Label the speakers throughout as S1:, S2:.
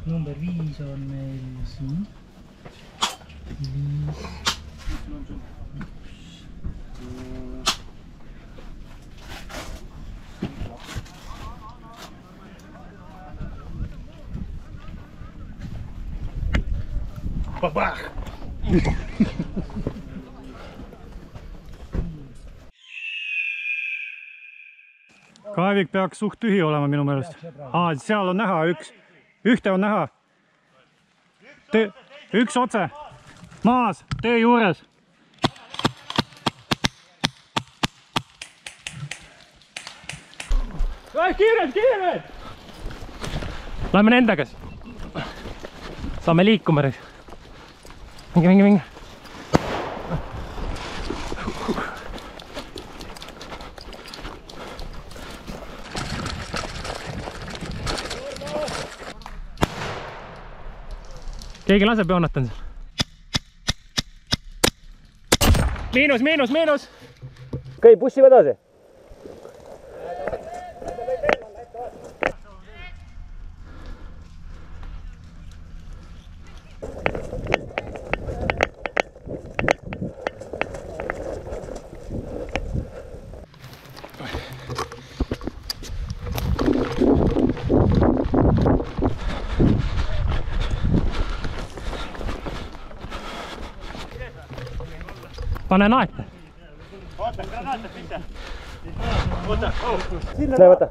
S1: Number 5 on meil siin. 5. Babah!
S2: Kaevik peaks suht tühi olema minu meelest. Seal on näha üks. Ühte on näha. Üks otse. Maas, tee juures. Kiired! Lähme nende käes. Saame liikuma. Minge. Keegi laseb joonatan seal. Miinus! Okei, pussiva edasi. Pane naete.
S3: Oota, granaata mitte. Oota,
S2: Näe, võta.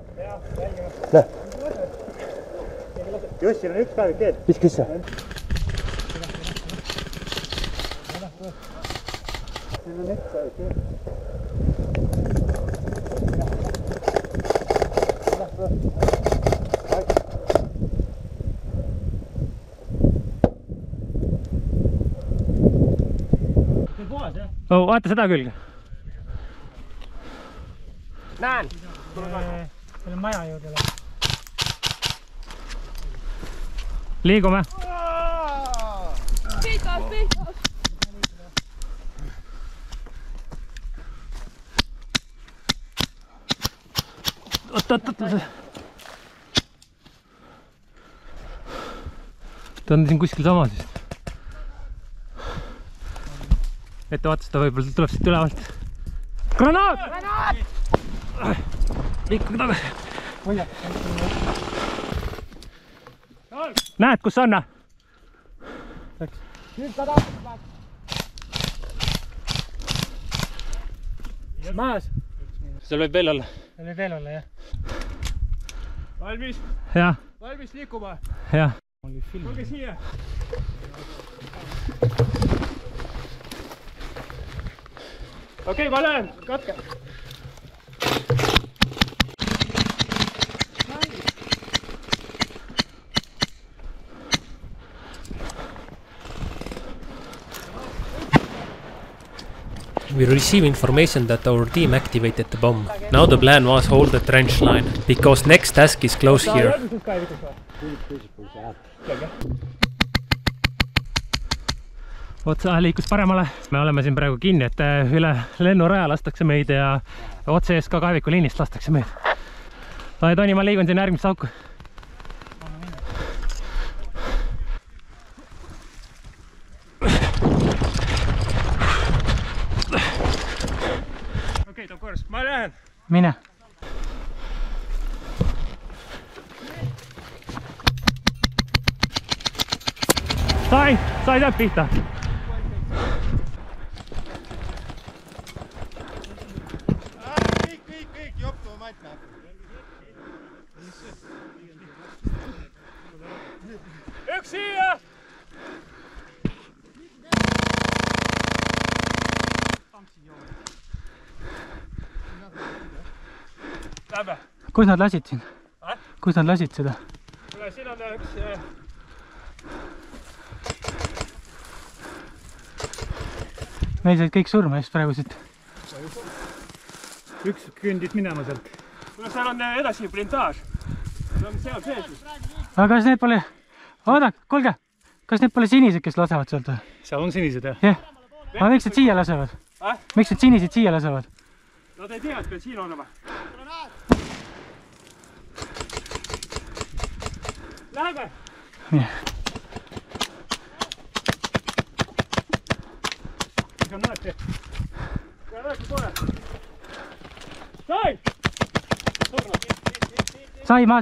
S2: Näe.
S3: Jussil on üks kaevik ees.
S2: Viska sisse.
S3: Siin on üks kaevik ees.
S2: Vaata seda külge.
S1: Näen! Selle maja juurde läheb.
S2: Liigume.
S4: Pihtas!
S2: Oot. Ta on siin kuskil sama siis. Ette vaata seda, võib-olla tuleb siit ülevalt. Granaat! Liikuge tagasi. Näed, kus on?
S1: Maas.
S2: Seal võib veel olla.
S1: Seal võib veel olla, jah.
S3: Valmis?
S2: Jah.
S3: Valmis liikuma?
S2: Jah.
S3: Tulge siia. Okei, ma lähen. Katke.
S5: We receive information that our team activated the bomb. Now the plan was hold the trench line, because next task is close here.
S2: Otsa liikus paremale. Me oleme siin praegu kinni, et üle lennuraja lastakse meid ja otse ees ka kaeviku liinist lastakse meid. Toni, ma liigun siin järgmist auku.
S3: Okei, ta korras. Ma lähen.
S1: Mine.
S2: Sai sealt pihta.
S3: Kõik, joppu maitna. Üks siia! Lähme.
S1: Kus nad lasid siin? Kus nad lasid seda?
S3: Siin on üks...
S1: Meil said kõik surma just praegu siit.
S2: Üks kündis minema sealt.
S3: Seal on edasi blindaaž. See on seal sees.
S1: Aga kas need pole... Oota, kuulge! Kas need pole sinised, kes lasevad sealt või?
S2: Seal on sinised, jah?
S1: Jah. Aga miks need siia lasevad? Miks need sinised siia lasevad?
S3: Nad ei tea, et meil siin on oma. Läheme!
S1: Mine. Sai, maas.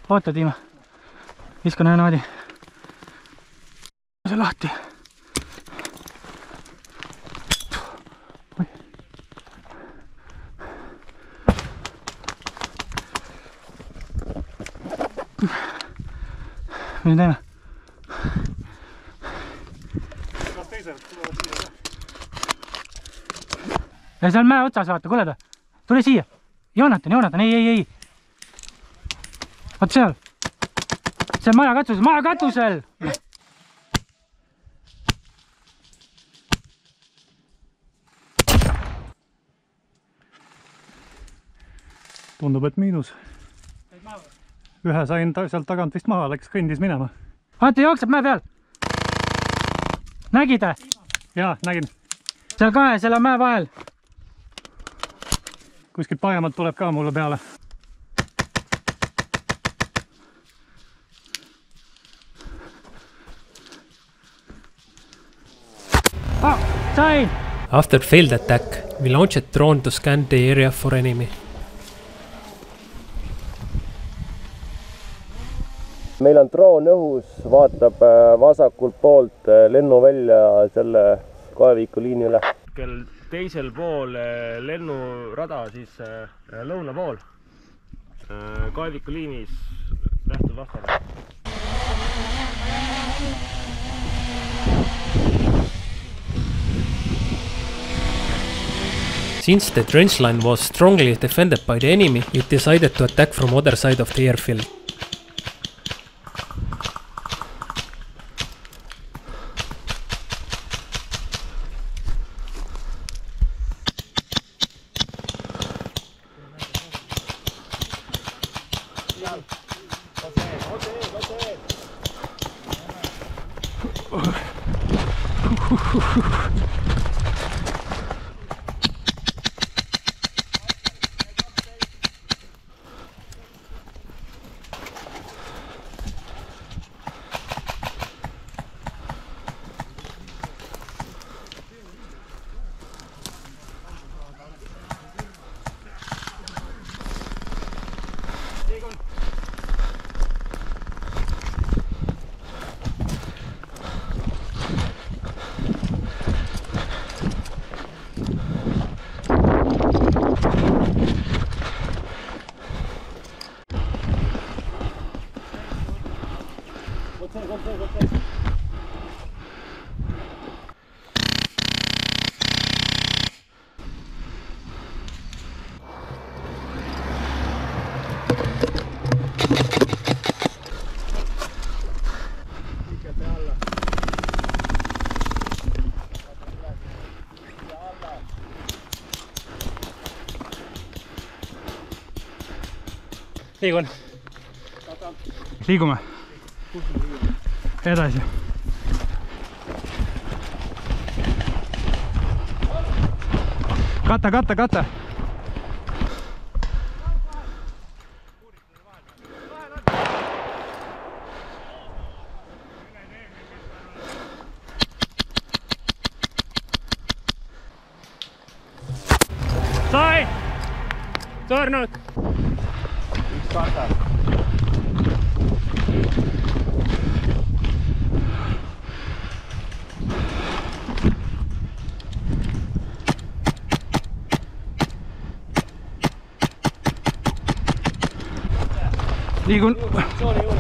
S1: Oota, Tiima. Viskan ühe naadi. See lahti. Mis teeme? Ja seal mäe otsas vaata, kuuled? Tule siia. Joonatan, ei. Vaat seal. See on maja katusel.
S4: Tundub, et miinus. Ühe sain sealt tagant vist maha, läks kõndis minema.
S1: Vaata, jookseb mäe peal. Nägid?
S4: Jaa, nägin.
S1: Seal kahe, seal on mäe vahel.
S4: Kuskilt paremalt tuleb ka mulle peale.
S1: Sain!
S5: After failed attack, we launched drone to scan the area for enemy.
S6: Meil on droon õhus, vaatab vasakult poolt lennuvälja selle Kaeviku liini üle.
S3: Teisel pool lennurada siis lõuna pool Kaeviku liinis nähtud vastane.
S5: Since the trench line was strongly defended by the enemy, it decided to attack from other side of the airfield.
S1: Liigume. Edasi. Kata.
S2: Sai! Tornut!
S3: Üks kata.
S1: Liigun.
S3: Sooli juures,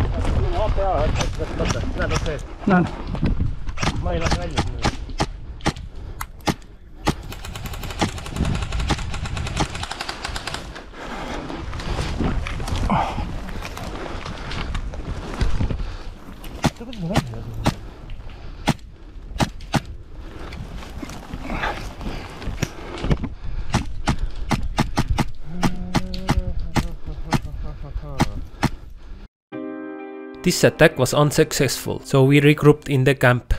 S3: APA, näed otsa eest.
S1: Näen.
S3: Ma ei lase välja.
S5: this attack was unsuccessful, so we regrouped in the camp.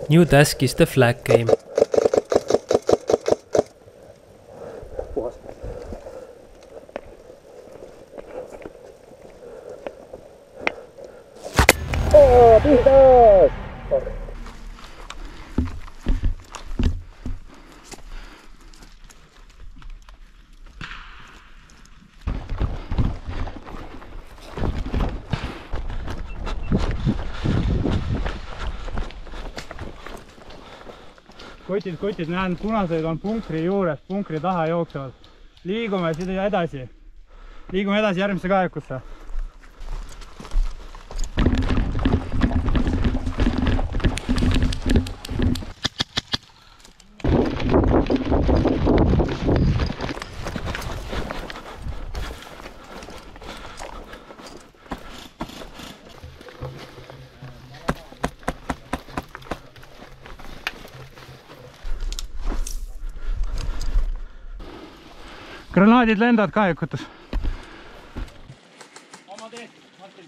S5: New task is the flag game.
S6: Oh, pihtas!
S1: kutid, näen, punased on punkri juures, punkri taha jooksevad. Liigume edasi. Liigume edasi järgmisse kaevikusse. Granaadid lendavad kaevikutus.
S3: Oma teed, Martin.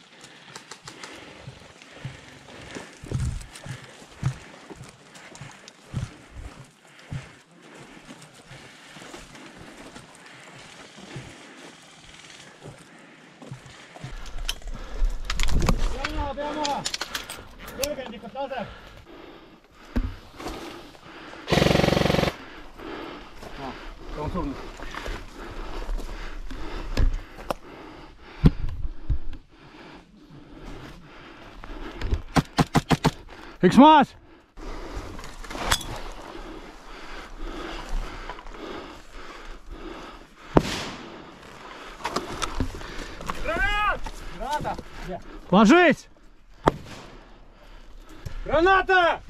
S3: Pea maha. Kõrgendikud lase. Ta on surnud.
S1: Üks maas!
S3: Granata!
S1: Ложись!
S3: Granata!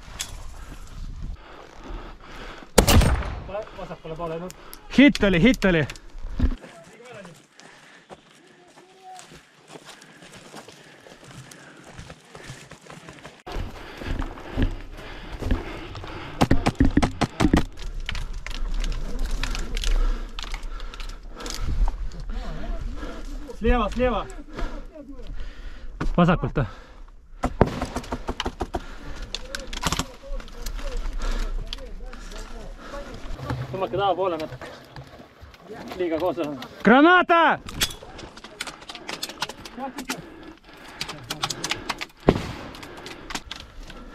S3: Vasakule poole nüüd.
S1: Hitt oli.
S3: Слева.
S2: Vasakult.
S3: Tõmmake taha poole natuke. Liiga koos on.
S1: Granata!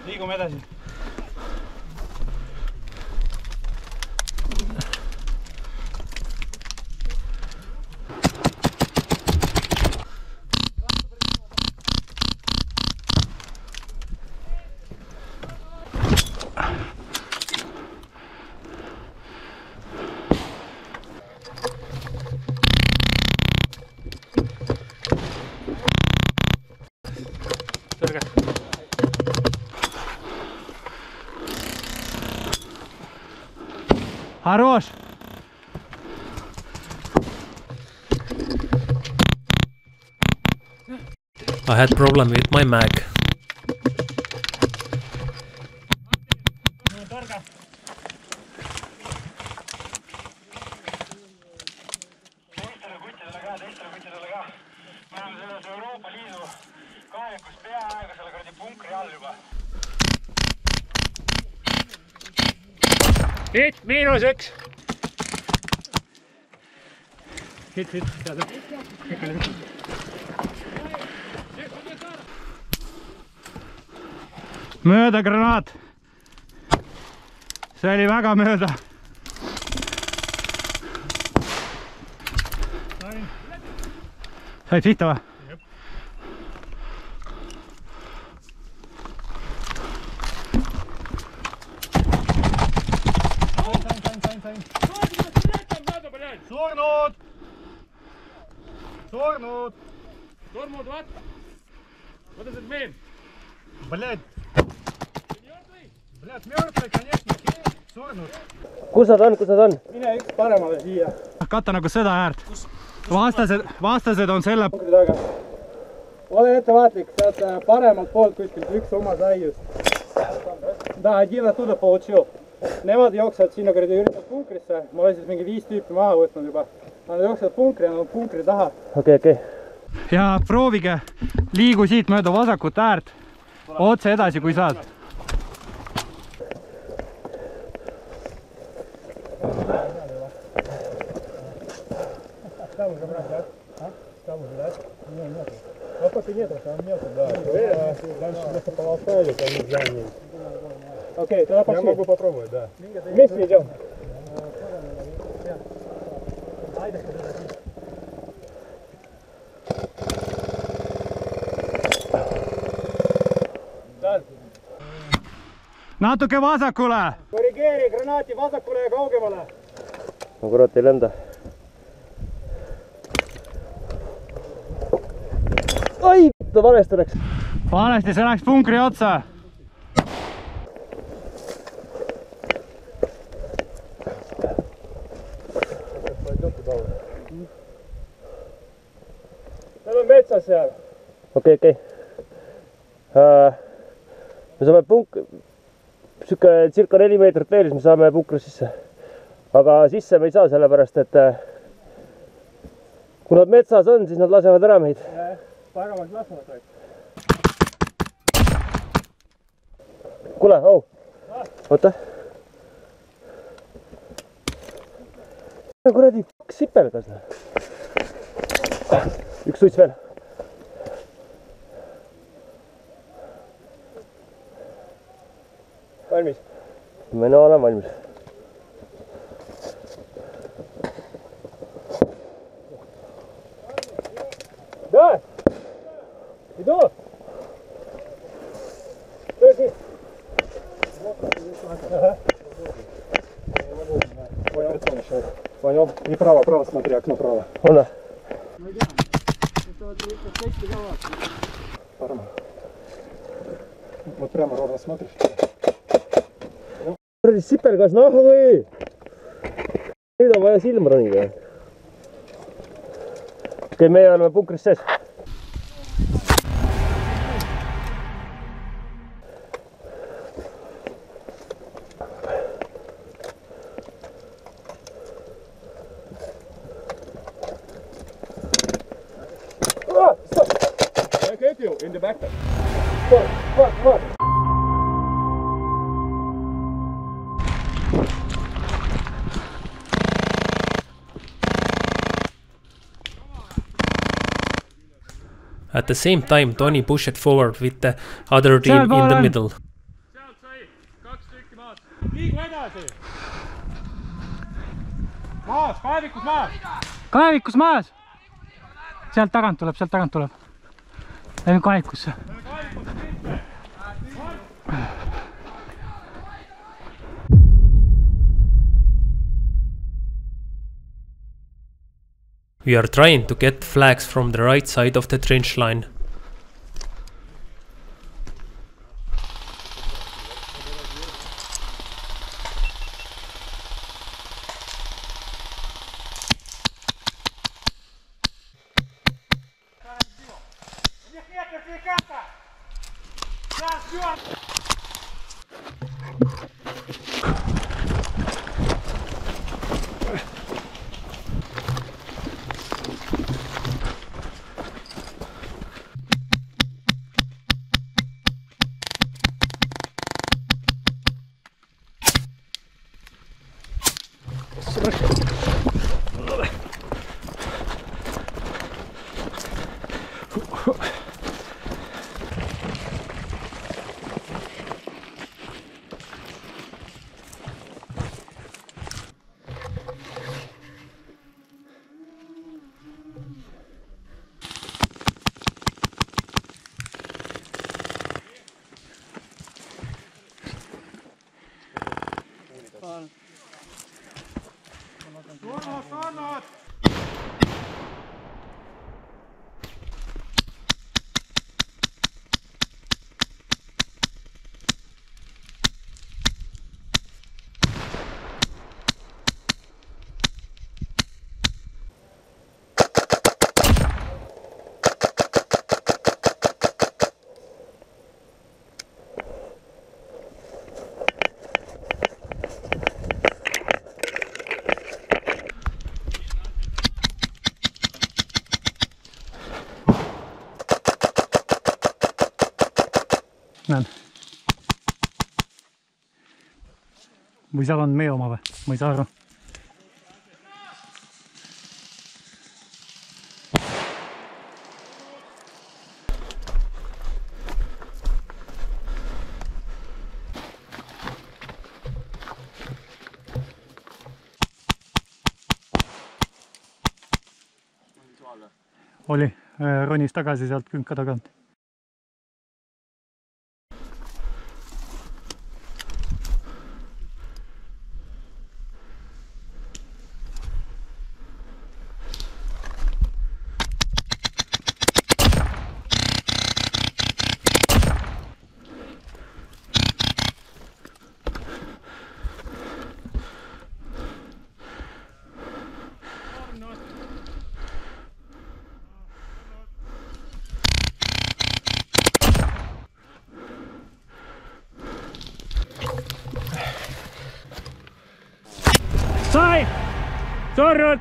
S1: Liigume edasi. Хорош!
S5: I had problem with my mag.
S3: Hit, -1.
S1: Hit. Mööda granaat. See oli väga mööda. Said pihta või?
S3: Surnud! What? What does it mean?
S1: Блядь, mёrtvый, конечно, surnud.
S6: Kus nad on?
S1: Mine üks paremale siia. Katta nagu seda äärt. Vastased on selle
S7: punkri taga. Ole ettevaatlik, sealt paremalt poolt kuskilt üks oma sai just.
S1: Da, один ottуда получил. Nemad jooksevad sinna kuradi üritavad punkrisse. Ma olen siis mingi 5 tüüpi maha võtnud juba. Nad jooksevad punkri ja nad on punkri taha.
S6: Okei.
S1: Ja proovige, liigu siit mööda vasakut äärt otse edasi, kui saad. Окей, тогда пошли. Я могу попробовать, да. Вместе идем. Natuke vasakule! Korrigeeri granaati vasakule ja kaugemale!
S6: Ma kurat ei lenda. Ai, ta valesti läks.
S1: Valesti, see läks punkri otsa. Need on metsas seal.
S6: Okei. Me saame circa 4 meetrit veel, siis me saame punkri sisse. Aga sisse me ei saa sellepärast, et kui nad metsas on, siis nad lasevad ära meid.
S1: Pagamalt lasevad vaid.
S6: Kuule, oota. Kuradi sipelgas. Üks suits veel.
S1: Valmis?
S6: Mina olen valmis.
S1: Да! Иду! Подожди!
S4: Понял? Не право, право смотри, окно право.
S6: Оно.
S4: Вот прямо ровно смотришь.
S6: Sipelgas naha või? Nüüd on vaja silma ronida. Okei, meie oleme punkris sees.
S1: I get you in the backpack. Fuck.
S5: At the same time, Tony pushed forward with the other team in the middle.
S3: Sealt sai 2 tükki maas. Liigu edasi. Maas, kaevikus maas.
S1: Kaevikus maas! Sealt tagant tuleb. Lähme kaevikusse.
S5: We are trying to get flags from the right side of the trench line.
S4: näen. Või seal on meie oma või? Ma ei saa aru. Oli, ronis tagasi sealt künka tagant.
S2: Sai! Surnud!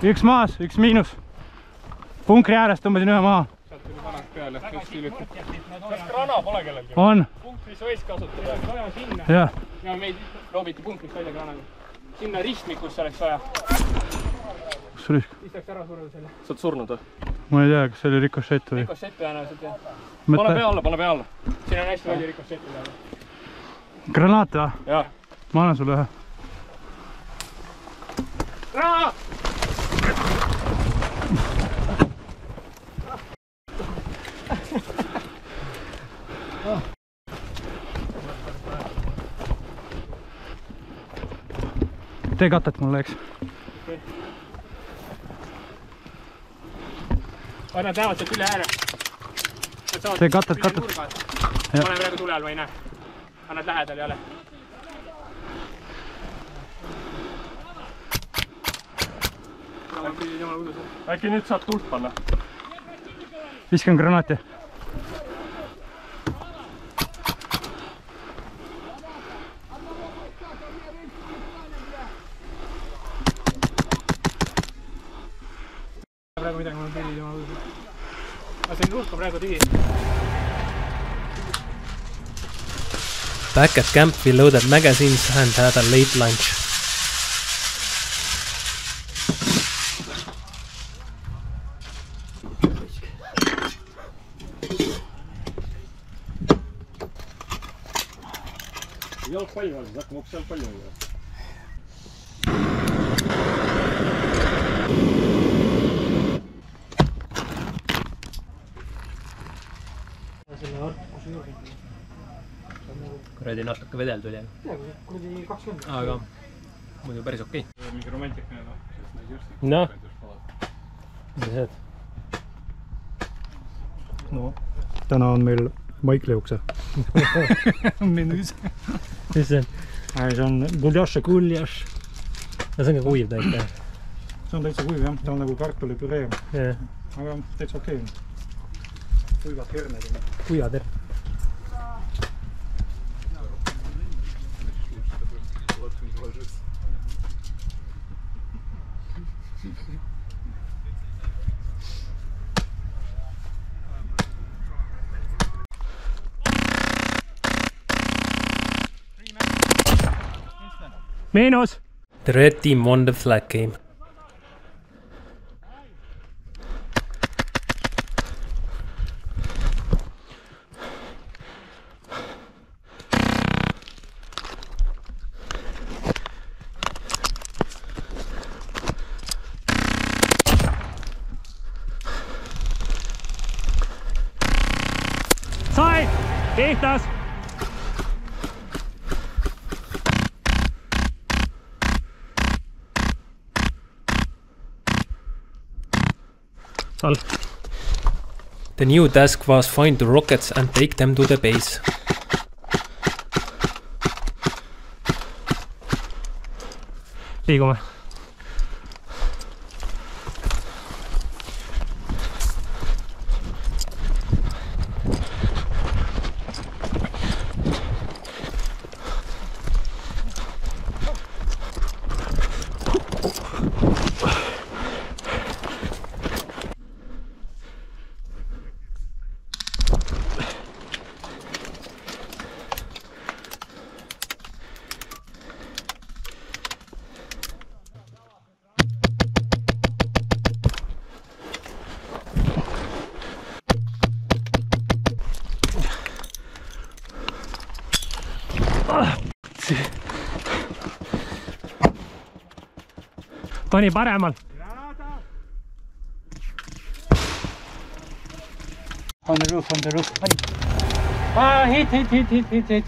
S1: Üks maas, üks miinus. Punkri äärest tõmbasin ühe maha.
S3: Sealt tuli vanak peale, üks tülükud. Kas grana pole kellelgi?
S1: On.
S3: Punkris võis kasutada. Vaja sinna.
S1: Ja.
S3: Ja meid loobiti punkrist välja granaga. Sinna ristmikusse oleks vaja.
S1: Kus sul risk?
S3: Siis läks ära surnud selle.
S6: Sa oled surnud või?
S1: Ma ei tea, kas see oli rikošett või?
S3: Rikošett tõenäoliselt jah. Pane pea alla, pane pea alla. Siin on hästi palju rikošetti peale.
S1: Granaat või?
S3: Jah.
S1: Ma annan sulle ühe. Tee katet mulle, eks?
S3: Nad näevad sealt üle ääre.
S1: Tee katet.
S3: Pane praegu tule all, ma ei näe. Annad lähedal jälle.
S6: Äkki nüüd saad tuld panna?
S1: Viskan granaati.
S3: Praegu midagi mul on pilli tema võidu. Ma sain nurka praegu tigi.
S5: Back at camp, we loaded magazines and had a late lunch.
S6: Jalgpalli valmis, hakkame hoopis jalgpalli valmis.
S5: Kuradi natuke vedel tuli. Aga muidu päris okei.
S3: Mingi romantikne noh.
S5: Noh. Mis see?
S4: No, täna on meil maikleukse. Menüüs.
S5: Mis see on?
S4: See on guljaš.
S5: Guljaš. No see on ka kuiv täita.
S4: See on täitsa kuiv jah, ta on nagu kartulipüree.
S5: Yeah.
S4: Aga täitsa okei. Kuivad herned.
S5: Kuivad jah.
S2: Miinus!
S5: The red team won the flag game.
S2: Sai! Pihtas! All.
S5: The new task was find the rockets and take them to the base.
S2: Liigume. Toni paremal.
S1: On the roof. Hit.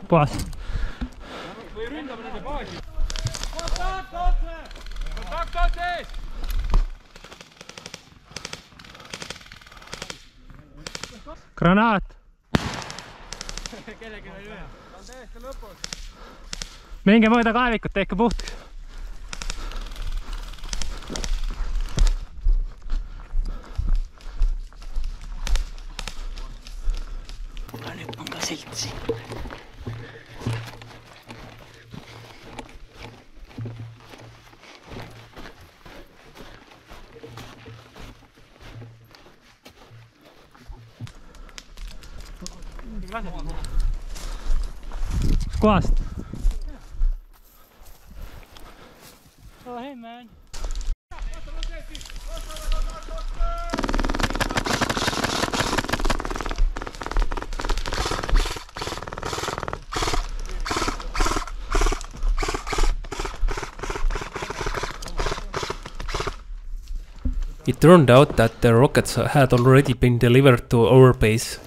S2: Puhas.
S1: Või ründame nende baasi. Kontakt otse!
S2: Granaat.
S1: Kellegi oli ühe. Ta on täiesti lõpus.
S2: Minge mööda kaevikut, tehke puhtaks.
S1: Ma lüppan ka siltsi.
S2: Kohast.
S1: Oh hey man.
S5: It turned out that the rockets had already been delivered to our base.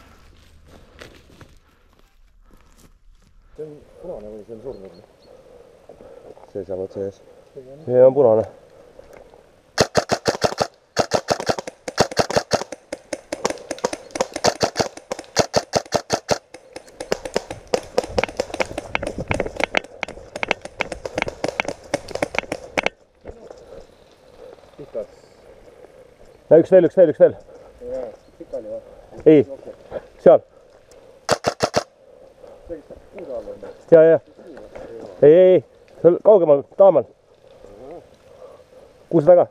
S6: See seal otse ees. See on punane. Ja üks veel. Ei, seal. Ja. Ei. Seal kaugemal, taamal. Kuus taga.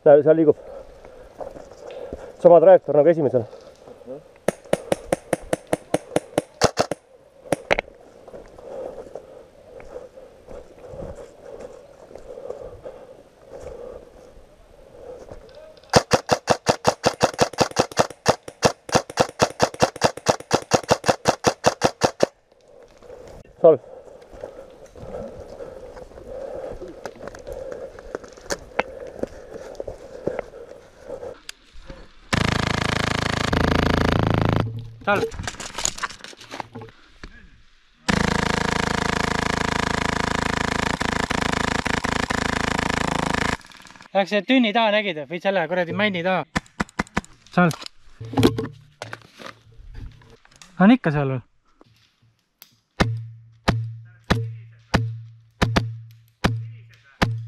S6: Seal liigub. Sama trajektoor nagu esimesel. Salv.
S1: Salv. Läks see tünni taha nägid või selle kuradi männi taha?
S2: Salv. On ikka seal või?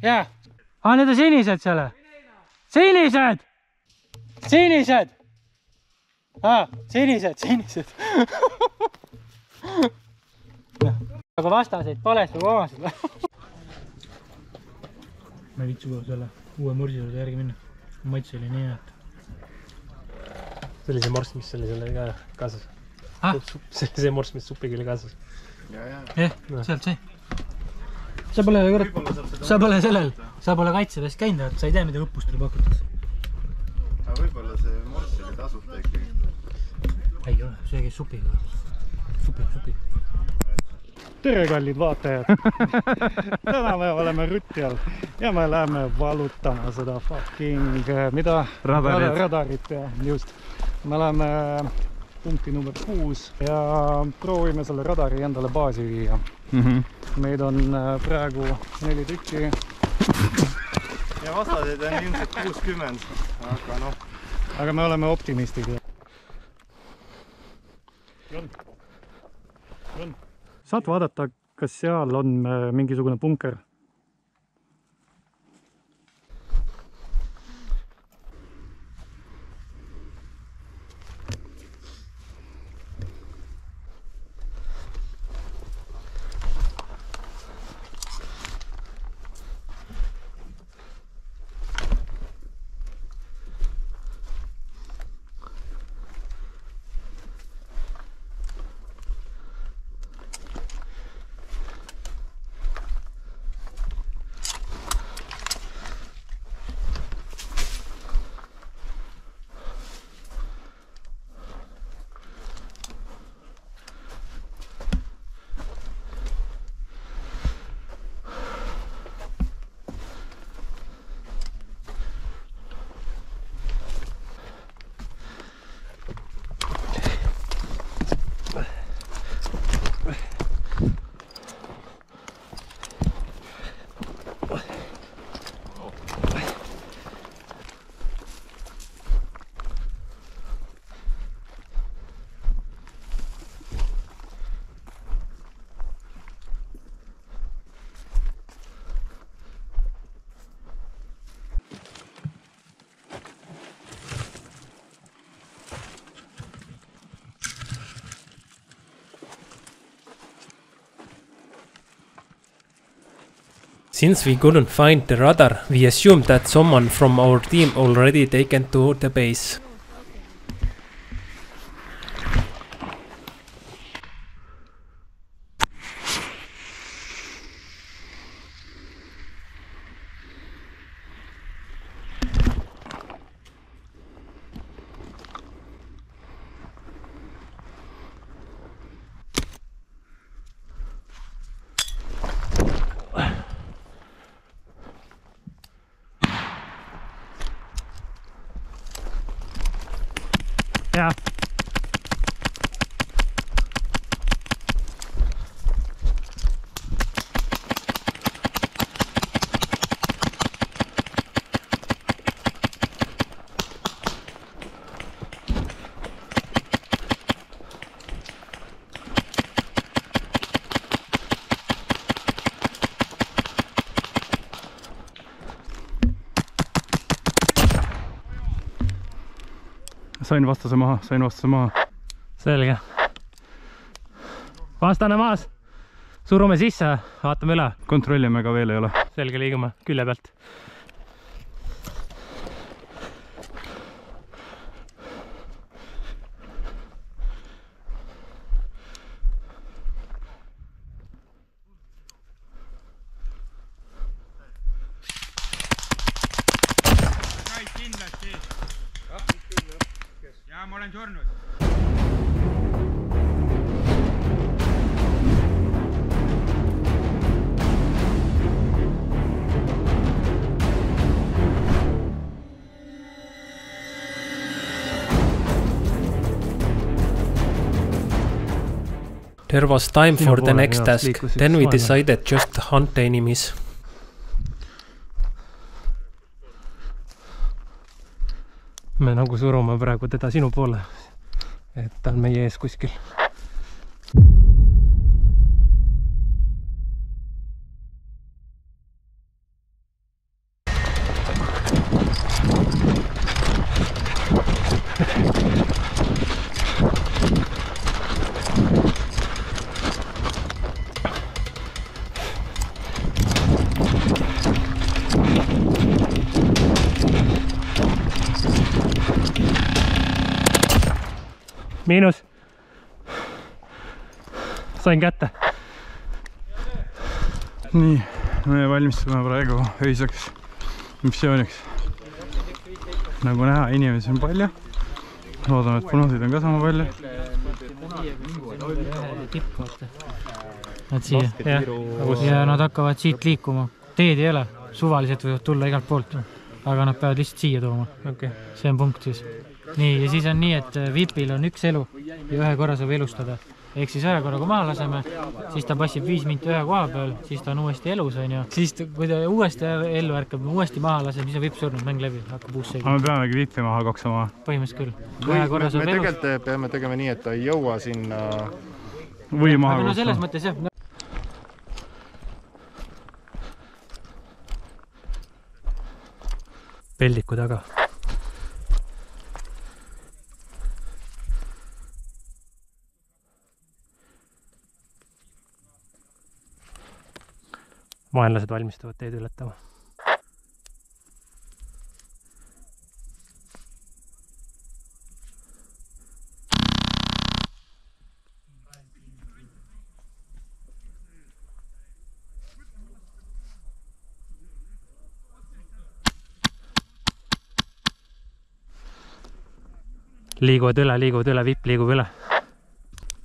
S1: Jaa.
S2: Need on sinised seal. Sinised!
S1: Sinised! Sinised. Aga vastaseid palest või omasid või? Ma ei vitsu selle uue morsi juurde järgi minna. Maitse oli nii hea.
S2: See oli see morss, mis oli selle ka kaasas. See morss, mis supiga oli kaasas.
S1: Sealt see. Sa pole sellel, sa pole kaitseväest käinud, sa ei tea, mida õppustel pakutakse.
S7: Aga võib-olla see morss oli tasuta ikkagi.
S1: Ei ole, see käis supiga. Supi.
S4: Tere, kallid vaatajad! Täna me oleme Rutti all ja me läheme valutama seda fucking, mida? Radarit, just. Me läheme punkti number 6 ja proovime selle radari endale baasi viia. Meid on praegu 4 tükki.
S7: Ja vastaseid on ilmselt 60, aga noh.
S4: Aga me oleme optimistid. Saad vaadata, kas seal on mingisugune bunker?
S5: Since we couldn't find the radar, we assumed that someone from our team already taken to the base.
S2: Yeah.
S1: Sain vastase maha.
S2: Selge. Vastane maas. Surume sisse, vaatame üle.
S1: Kontrollime, ega veel ei ole.
S2: Selge, liigume külje pealt.
S1: Jaa, ma olen surnud.
S5: There was time for the next task. Then we decided just to hunt the enemies.
S2: Me nagu surume praegu teda sinu poole, et ta on meie ees kuskil. Miinus. Sain kätte.
S1: Nii, me valmistume praegu öiseks missiooniks. Nagu näha, inimesi on palju. Loodame, et punaseid on ka sama palju.
S3: Nad siia. Ja nad hakkavad siit liikuma. Teed ei ole. Suvaliselt võivad tulla igalt poolt. Aga nad peavad lihtsalt siia tooma. See on punkt siis. Nii, ja siis on nii, et VIPil on üks elu ja ühe korra saab elustada. Ehk siis ühe korra, kui maha laseme, siis ta passib 5 minti ühe koha peal, siis ta on uuesti elus, on ju. Siis, kui ta uuesti ellu ärkab, uuesti maha laseb, siis on VIP surnud, mäng läbi, hakkab uus seegi.
S1: Aga me peamegi VIPi maha koksama.
S3: Põhimõtteliselt küll. Ühe korra saab elus.
S7: Me tegelikult peame tegema nii, et ta ei jõua sinna...
S1: Või maha
S3: koksama.
S1: koksama.
S3: Selles mõttes jah.
S2: Peldiku taga. Vaenlased valmistuvad teed ületama. Liiguvad üle, VIP liigub üle.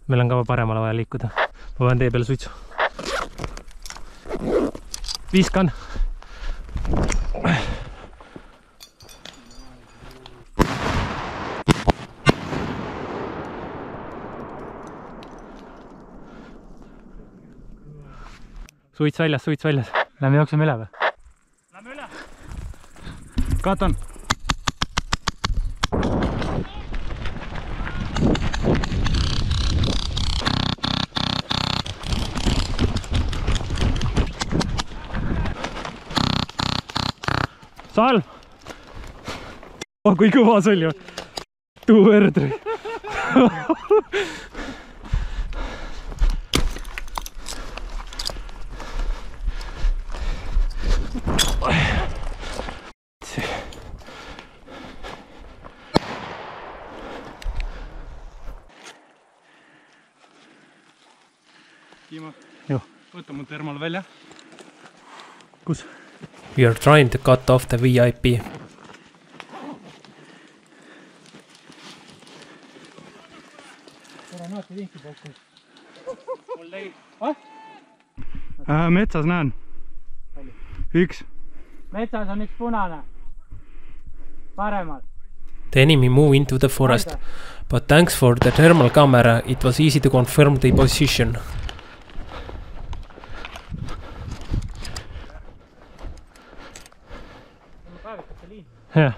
S2: Meil on ka paremale vaja liikuda. Ma panen tee peale suitsu. Viskan. Suits väljas.
S3: Lähme jookseme üle või?
S1: Lähme üle. Katan.
S2: Salv! Kui kõva see oli ju. Tuuerdri.
S1: Kiimo,
S4: Joo.
S1: võta mu termal välja.
S4: Kus?
S5: We are trying to cut off the VIP.
S1: Metsas näen. Üks.
S3: Metsas on üks punane. Paremal.
S5: The enemy moved into the forest, but thanks for the thermal camera, it was easy to confirm the position.
S2: Jah.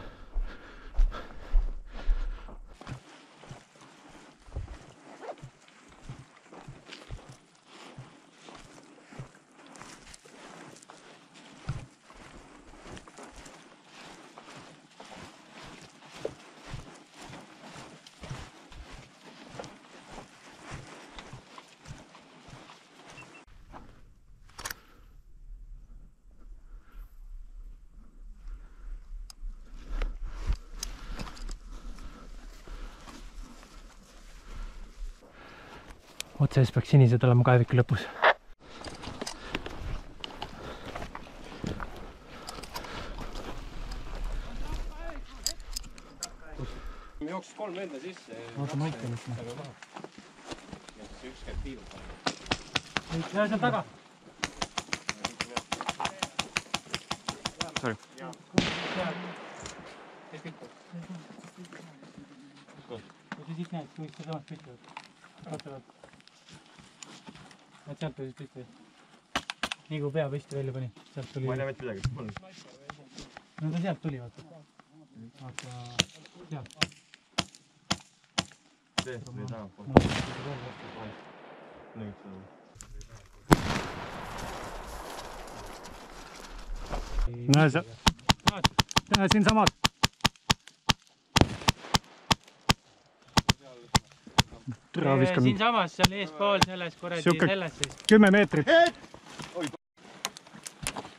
S2: Otsees peaks sinised olema kaeviku lõpus.
S7: Me jooksis 3 venda sisse.
S3: Oota Maicalist.
S7: Üks käib piilutab.
S3: Ja seal taga.
S1: Sorry.
S3: Ja siit näed, kui see samast püsti võtta. Vaatavad. Et sealt oli püsti. Nii kui pea püsti välja pani. Sealt tuli.
S7: Ma ei näe mitte midagi.
S3: No ta sealt tuli, vaata. Aga sealt.
S7: See või taha. Nüüd seda.
S4: Näe see. Näe siin samad.
S3: Siin samas, seal eespool, selles kuradi, selles siis.
S4: 10 meetrit.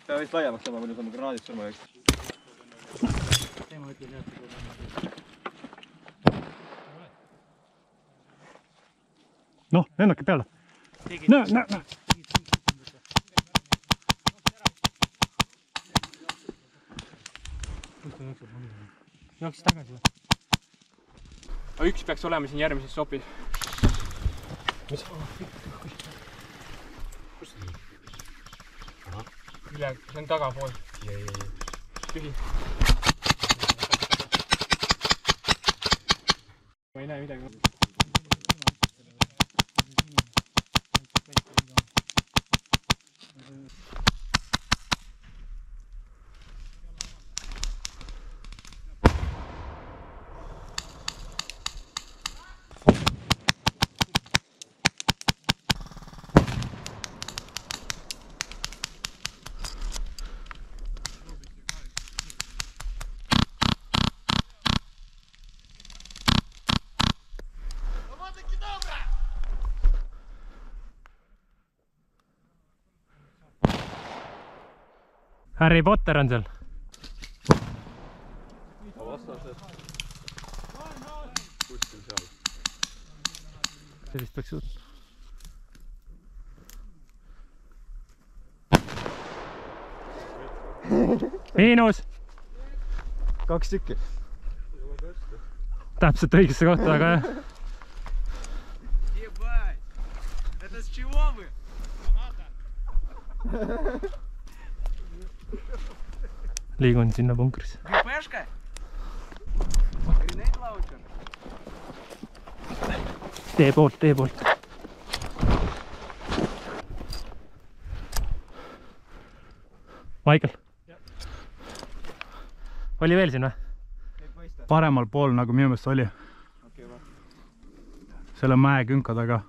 S7: Pea vist laiemaks sama, kui saame granaadid surma jääks.
S4: Noh, lennake peale. Näe.
S3: Jooksis tagasi või?
S2: Üks peaks olema siin järgmises sopis. Mis? Kus? Üle, see on tagapool. Tühi. Ma ei näe midagi. Harry Potter on seal.
S7: Kuskil seal.
S2: Sellist peaks suutma. Miinus!
S7: 2 tükki.
S2: Täpselt õigesse kohta, aga jah.
S7: Это с чего вы?
S2: Liigun sinna punkrisse.
S7: ГПшка? Grenade launcher?
S2: Tee poolt. Michael. Oli veel siin või?
S1: Paremal pool, nagu minu meelest oli. Selle mäe künka taga.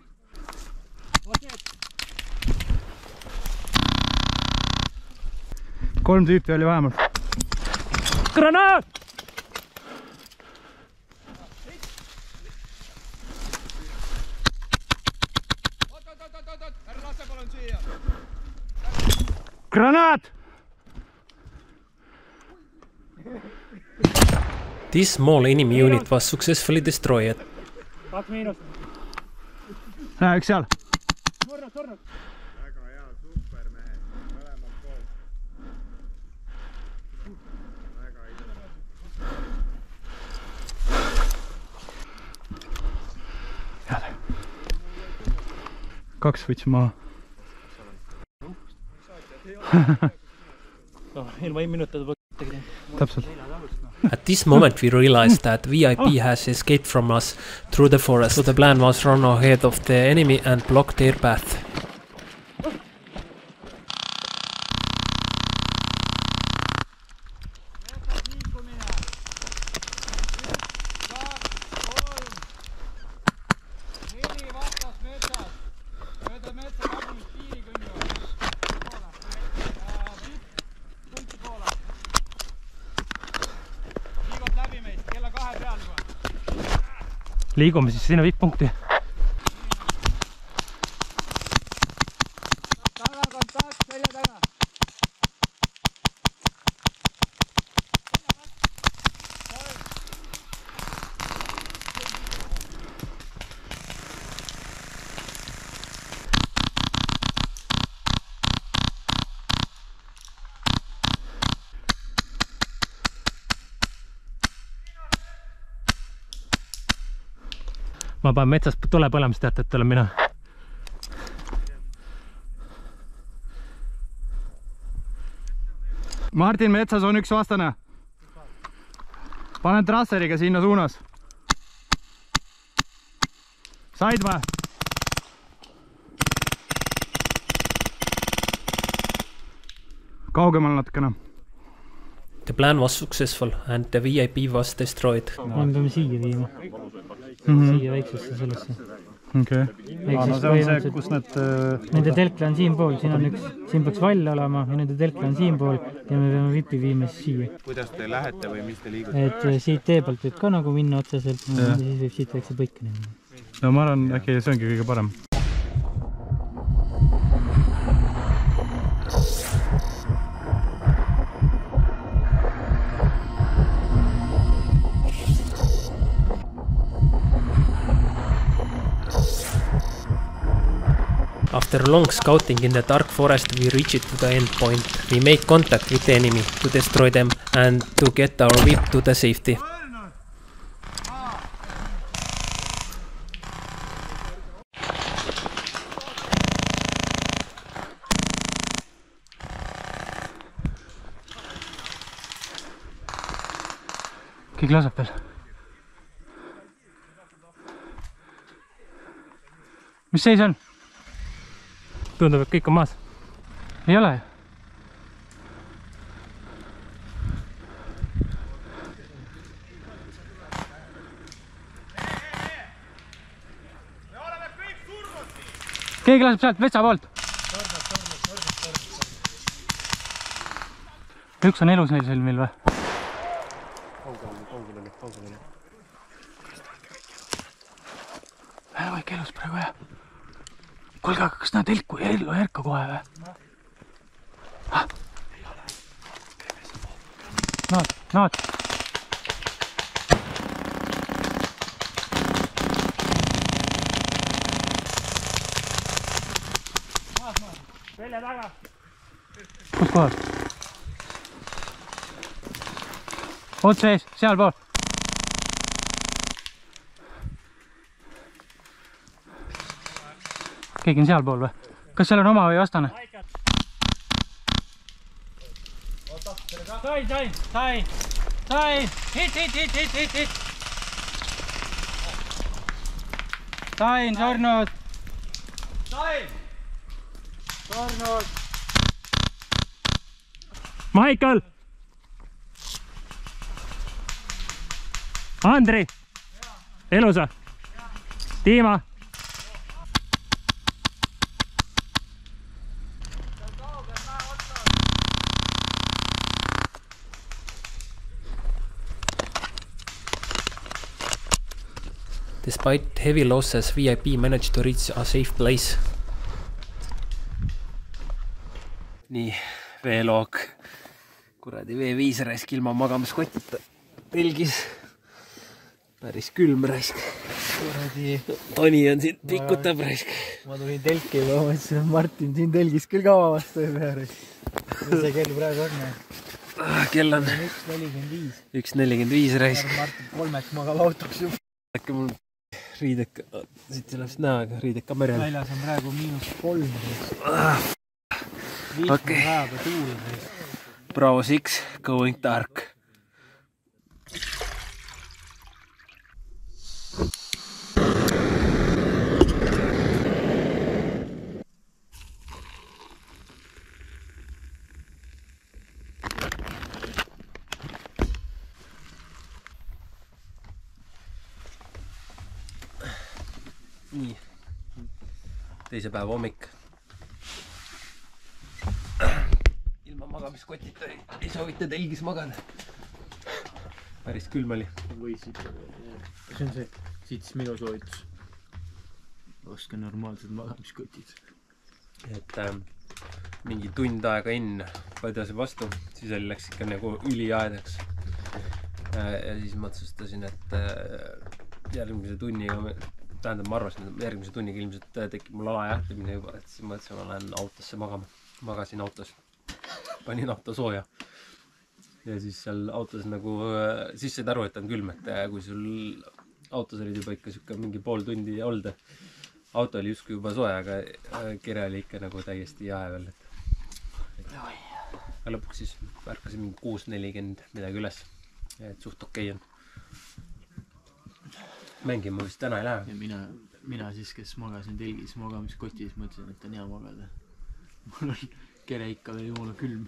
S1: Kolm tüüpi oli vähemalt.
S2: Granaat!
S1: Granaat!
S5: This small enemy unit was successfully destroyed.
S3: 2 miinus.
S1: Näe, üks seal.
S7: Väga hea, super mehed, mõlemad poolt. Väga ilus.
S1: Head. 2 võtsin maha.
S3: ilma minutada
S1: Täpselt.
S5: At this moment we realized that VIP has escaped from us through the forest, so the plan was run ahead of the enemy and block their path.
S2: Liigume siis sinna vipp-punkti. Ma panen metsas tule põlemist olen mina.
S1: Martin, metsas on üks vastane. Panen trasseriga sinna suunas. Said või? Kaugemal natukene.
S5: The plan was successful and the VIP was destroyed.
S3: Me peame siia viima. Siia väiksesse sellesse.
S1: Okay.
S4: No see on see, kus need...
S3: Nende telkla on siin pool, siin on üks, siin peaks vall olema ja nende telkla on siin pool ja me peame vipi viima siis siia.
S7: Kuidas te lähete või mis te liigute?
S3: Et siit tee poolt võib ka nagu minna otseselt ja siis võib siit väikse põikene.
S1: No ma arvan, äkki see ongi kõige parem.
S5: After long scouting in the dark forest, we reached to the end point. We made contact with the enemy to destroy them and to get our VIP to the safety.
S1: Keegi laseb veel. Mis seis on?
S2: Tundub, et kõik on maas.
S1: Ei ole. Keegi laseb sealt metsa poolt. Üks on elus neil silmil või? Vähe võik elus praegu jah. Kuulge, aga kas näed elku ja ellu järka kohe või? Naad.
S2: Välja taga.
S1: Kus kohas? Otse ees, seal pool. Keegi on seal pool või? Kas seal on oma või vastane? Sai! Hit! Sain, surnud!
S2: Michael! Andri! Elusa? Tiima?
S5: Despite heavy losses, VIP managed to reach a safe place. Nii, veeloog. Kuradi V5 raisk ilma magamiskotita telgis. päris külm raisk. Toni on siin, pikutab raisk.
S3: Ma tulin telki ja mõtlesin, et Martin siin telgis küll kaua vastu ei pea raisk. See kell praegu on.
S5: Kell on
S3: 1.45.
S5: 1.45 raisk.
S3: Martin 3-ks magab autoks juba.
S5: Äkki mul riidek, siit ei läheks näha, aga riidek ka märjal.
S3: Väljas on praegu -3.
S5: Okei. Bravo 6, going dark. Nii, teise päeva hommik. Ilma magamiskotita ei soovita telgis magada. Päris külm oli.
S3: See on see, siit minu soovitus. Oska normaalsed magamiskotid.
S5: Et mingi tund aega vedasin vastu, siis läks ikka nagu üliaedaks. Ja siis ma otsustasin, et järgmise tunniga, tähendab ma arvasin, et järgmise tunniga ilmselt tekib mul alajähtimine juba, et siis mõtlesin, ma lähen autosse magama. Magasin autos, panin auto sooja. Ja siis seal autos nagu, siis said aru, et on külm, et kui sul autos olid juba ikka siuke mingi pool tundi olda. Auto oli justkui juba sooja, aga kere oli ikka nagu täiesti jae veel. Aga lõpuks siis värkasin mingi 6.40 midagi üles, et suht okei on. Mängin ma vist täna ei lähe.
S3: Ja mina siis, kes magasin telgis magamiskotis, mõtlesin, et on hea magada. Mul on kere ikka veel jumala külm.